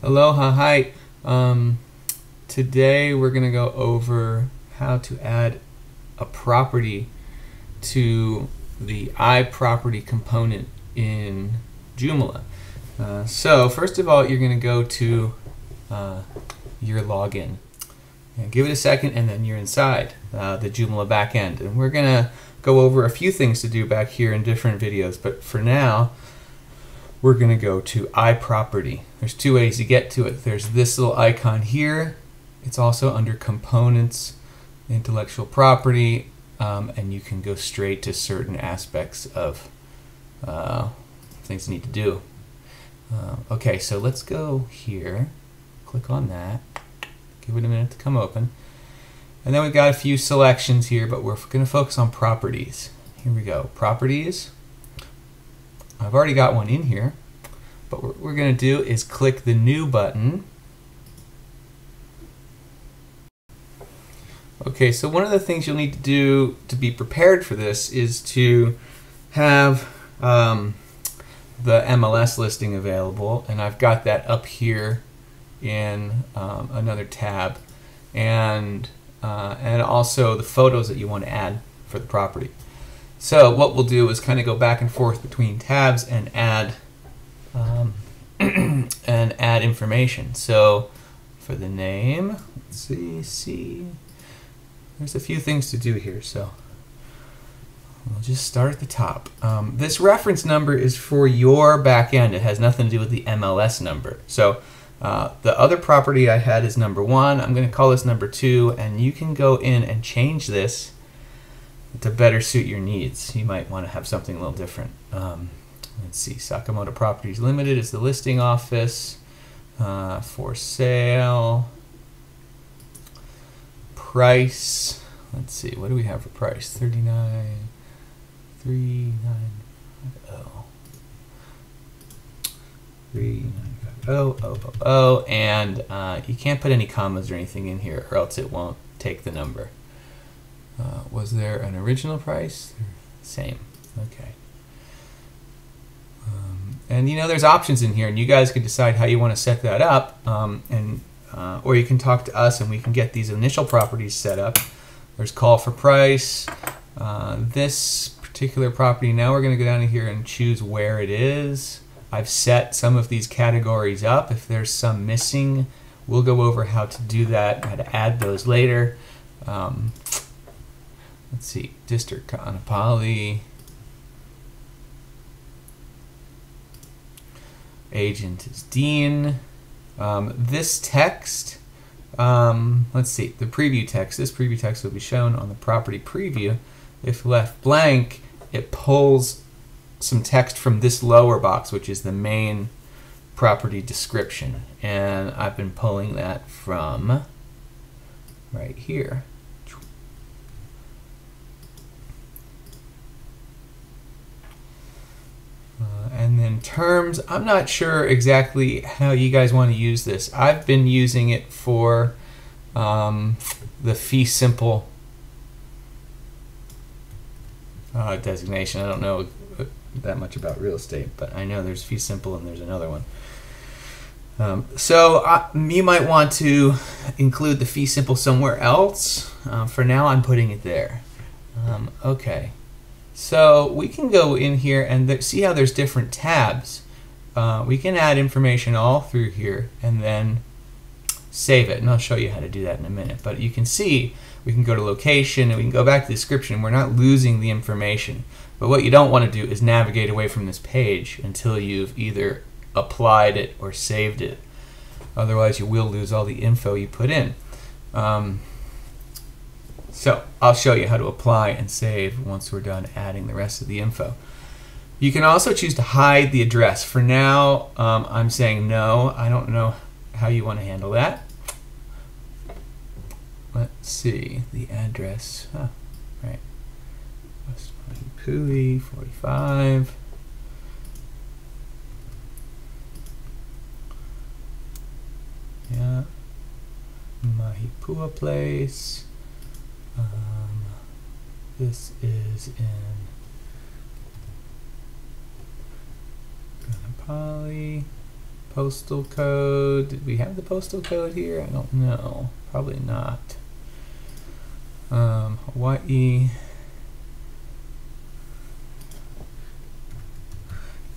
Aloha, hi. Today we're going to go over how to add a property to the iProperty component in Joomla. So first of all, you're going to go to your login. And give it a second and then you're inside the Joomla backend. And we're going to go over a few things to do back here in different videos, but for now, we're going to go to iProperty. There's two ways to get to it. There's this little icon here. It's also under Components, Intellectual Property, and you can go straight to certain aspects of things you need to do. Okay, so let's go here. Click on that. Give it a minute to come open. And then we've got a few selections here, but we're going to focus on properties. Here we go. Properties. I've already got one in here, but what we're going to do is click the New button. Okay, so one of the things you'll need to do to be prepared for this is to have the MLS listing available, and I've got that up here in another tab, and also the photos that you want to add for the property. So what we'll do is kind of go back and forth between tabs and add information. So for the name, let's see, there's a few things to do here. So we'll just start at the top. This reference number is for your backend. It has nothing to do with the MLS number. So the other property I had is number 1. I'm going to call this number 2, and you can go in and change this to better suit your needs. You might want to have something a little different. Let's see, Sakamoto Properties Limited is the listing office. For sale. Price. Let's see, what do we have for price? 39,350, and you can't put any commas or anything in here, or else it won't take the number. Was there an original price? Same. Okay. And you know, there's options in here, and you guys can decide how you want to set that up, or you can talk to us and we can get these initial properties set up. There's call for price. This particular property, now we're going to go down here and choose where it is. I've set some of these categories up. If there's some missing, we'll go over how to do that, how to add those later. Let's see, District Kaanapali. Agent is Dean. This text, let's see, the preview text. This preview text will be shown on the property preview. If left blank, it pulls some text from this lower box, which is the main property description. And I've been pulling that from right here. And then terms, I'm not sure exactly how you guys want to use this. I've been using it for the fee simple designation. I don't know that much about real estate, but I know there's fee simple and there's another one. So you might want to include the fee simple somewhere else. For now, I'm putting it there. Okay. So we can go in here and see how there's different tabs. We can add information all through here and then save it, and I'll show you how to do that in a minute. But you can see we can go to location and we can go back to description. We're not losing the information. But what you don't want to do is navigate away from this page until you've either applied it or saved it. Otherwise you will lose all the info you put in. So I'll show you how to apply and save once we're done adding the rest of the info. You can also choose to hide the address. For now, I'm saying no. I don't know how you want to handle that. Let's see, the address. Right. West Mahi 45. Yeah. Mahipua Place. This is in Kaanapali. Postal code. Did we have the postal code here? I don't know. Probably not. Hawaii.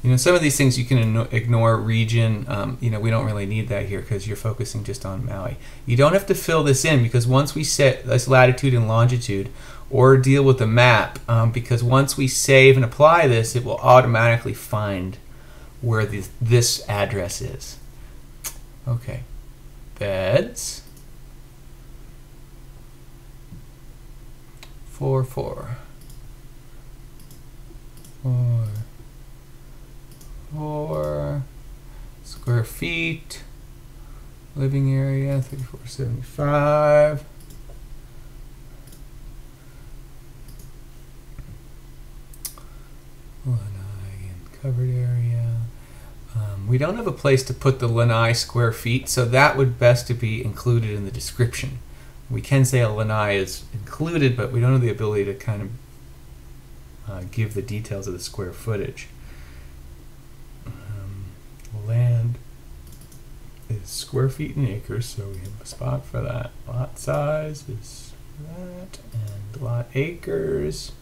You know, some of these things you can ignore. Region, you know, we don't really need that here because you're focusing just on Maui. You don't have to fill this in because once we set this latitude and longitude, or deal with the map, because once we save and apply this, it will automatically find where this address is. Okay, beds. 4 square feet. Living area 3475. Lanai and covered area. We don't have a place to put the lanai square feet, so that would best to be included in the description. We can say a lanai is included, but we don't have the ability to kind of give the details of the square footage. Land is square feet in acres, so we have a spot for that. Lot size is that, and lot acres.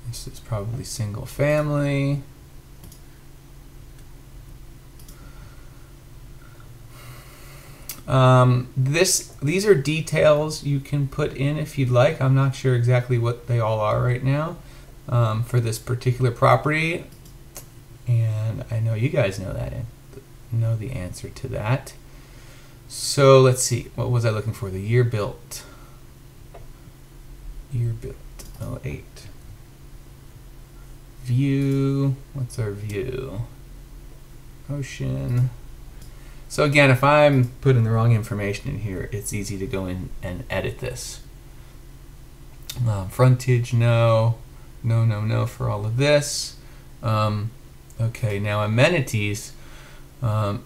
This is probably single family. These are details you can put in if you'd like. I'm not sure exactly what they all are right now for this particular property, and I know you guys know that and know the answer to that. So let's see, what was I looking for? The year built. Year built. 08. View. What's our view? Ocean. So again, if I'm putting the wrong information in here, it's easy to go in and edit this. Frontage, no. No for all of this. Okay, now amenities. We've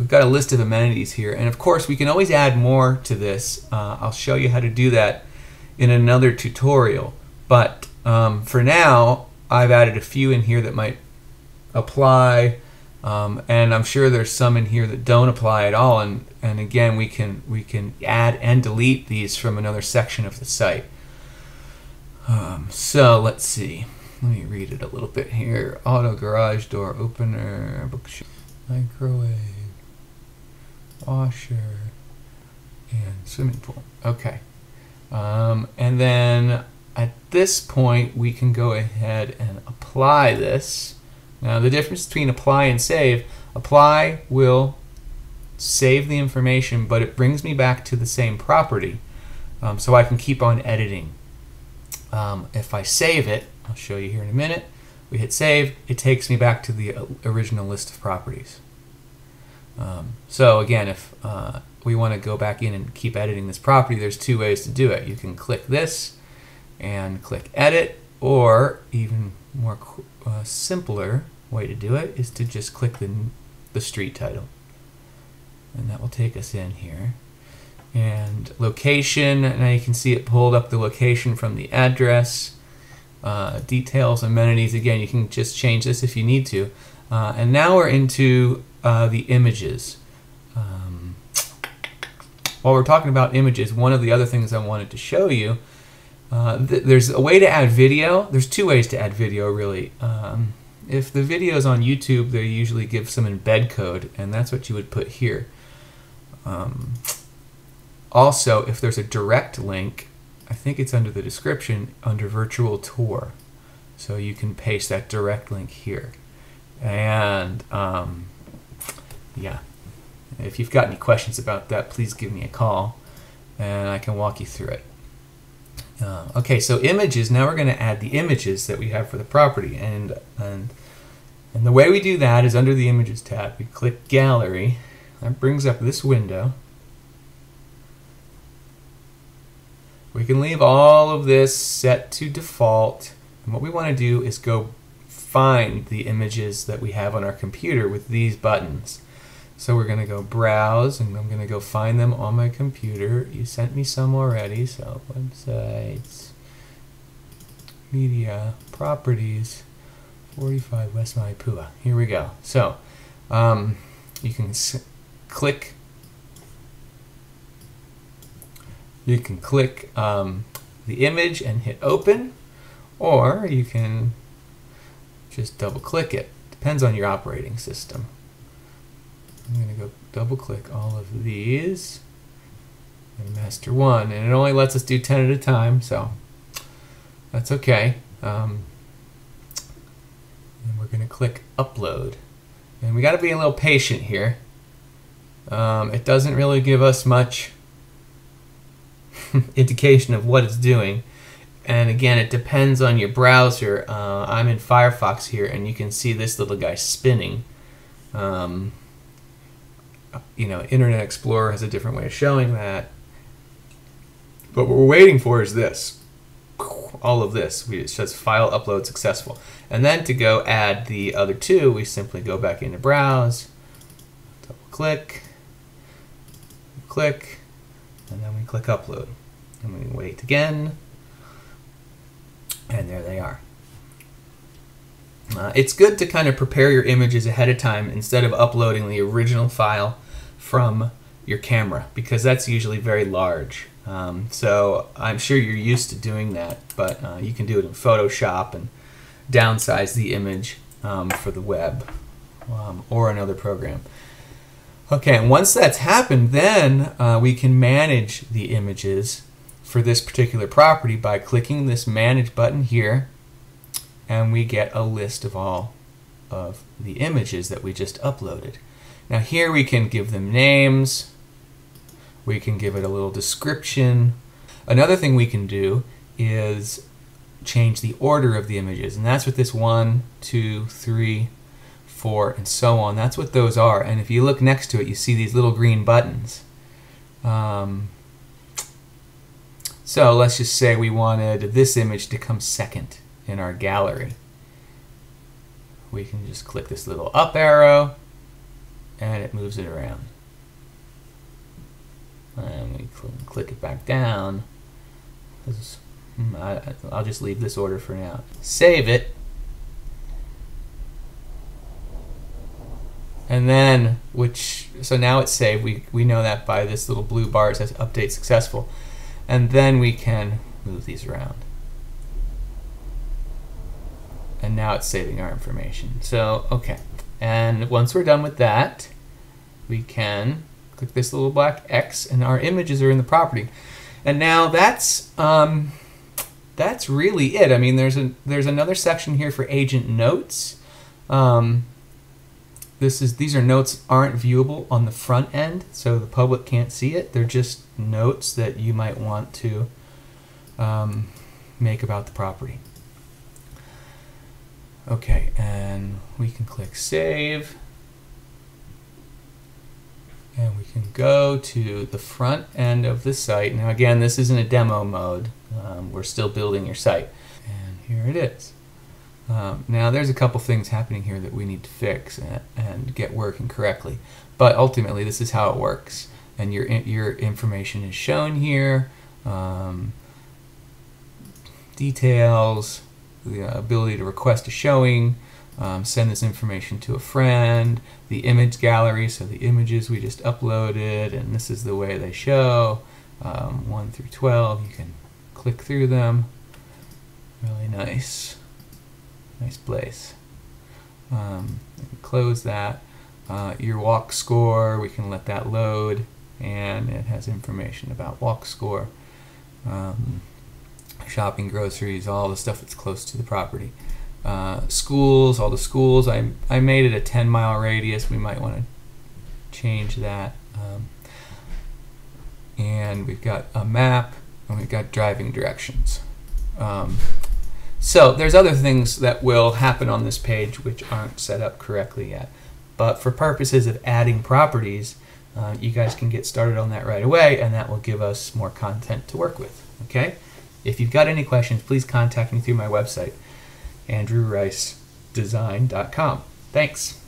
got a list of amenities here, and of course we can always add more to this. I'll show you how to do that in another tutorial, but for now I've added a few in here that might apply. And I'm sure there's some in here that don't apply at all, and again we can add and delete these from another section of the site. So let's see, let me read it a little bit here. Auto garage door opener, bookshelf, microwave, washer, and swimming pool. Okay, and then at this point we can go ahead and apply this. Now the difference between apply and save, apply will save the information, but it brings me back to the same property, so I can keep on editing. If I save it, I'll show you here in a minute, we hit save, it takes me back to the original list of properties. So again, if we want to go back in and keep editing this property, there's two ways to do it. You can click this and click edit, or even more simpler way to do it is to just click the street title, and that will take us in here. And location, now you can see it pulled up the location from the address. Details, amenities, again you can just change this if you need to. And now we're into the images. While we're talking about images, one of the other things I wanted to show you, there's a way to add video. There's two ways to add video, really. If the video is on YouTube, they usually give some embed code, and that's what you would put here. Also, if there's a direct link, I think it's under the description, under virtual tour. So you can paste that direct link here. And yeah, if you've got any questions about that, please give me a call, and I can walk you through it. Okay, so images, now we're going to add the images that we have for the property, and the way we do that is under the Images tab. We click Gallery, that brings up this window. We can leave all of this set to default, and what we want to do is go find the images that we have on our computer with these buttons. So we're going to go browse, and I'm going to go find them on my computer. You sent me some already, so websites, media, properties, 45 West Maipua. Here we go. So you can click. You can click the image and hit open, or you can just double click it. Depends on your operating system. I'm going to go double click all of these and master one, and it only lets us do 10 at a time, so that's okay. And we're going to click upload, and we got to be a little patient here. It doesn't really give us much indication of what it's doing, and again, it depends on your browser. I'm in Firefox here, and you can see this little guy spinning. You know, Internet Explorer has a different way of showing that. But what we're waiting for is this. All of this. It says file upload successful. And then to go add the other two, we simply go back into browse, double click, click, and then we click upload. And we wait again. And there they are. It's good to kind of prepare your images ahead of time instead of uploading the original file from your camera, because that's usually very large. So I'm sure you're used to doing that, but you can do it in Photoshop and downsize the image for the web or another program. Okay, and once that's happened, then we can manage the images for this particular property by clicking this Manage button here, and we get a list of all of the images that we just uploaded. Now here we can give them names, we can give it a little description. Another thing we can do is change the order of the images, and that's what this 1, 2, 3, 4, and so on, that's what those are. And if you look next to it, you see these little green buttons. So let's just say we wanted this image to come second in our gallery. We can just click this little up arrow and it moves it around. And we click it back down. I'll just leave this order for now. Save it. And then, so now it's saved. We know that by this little blue bar it says update successful. And then we can move these around. And now it's saving our information. So, okay. And once we're done with that, we can click this little black X and our images are in the property. And now that's really it. I mean, there's another section here for agent notes. These are notes aren't viewable on the front end, so the public can't see it. They're just notes that you might want to make about the property. Okay, and we can click Save. And we can go to the front end of the site. Now again, this isn't a demo mode. We're still building your site. And here it is. Now there's a couple things happening here that we need to fix and get working correctly. But ultimately this is how it works. And your information is shown here. Details, the ability to request a showing, send this information to a friend, the image gallery, so the images we just uploaded, and this is the way they show, 1 through 12. You can click through them. Really nice. Nice place. Close that. Your walk score, we can let that load, and it has information about walk score, shopping, groceries, all the stuff that's close to the property. Schools, all the schools. I made it a 10-mile radius. We might want to change that. And we've got a map, and we've got driving directions. So there's other things that will happen on this page which aren't set up correctly yet. But for purposes of adding properties, you guys can get started on that right away, and that will give us more content to work with. Okay? If you've got any questions, please contact me through my website, andrewricedesign.com. Thanks.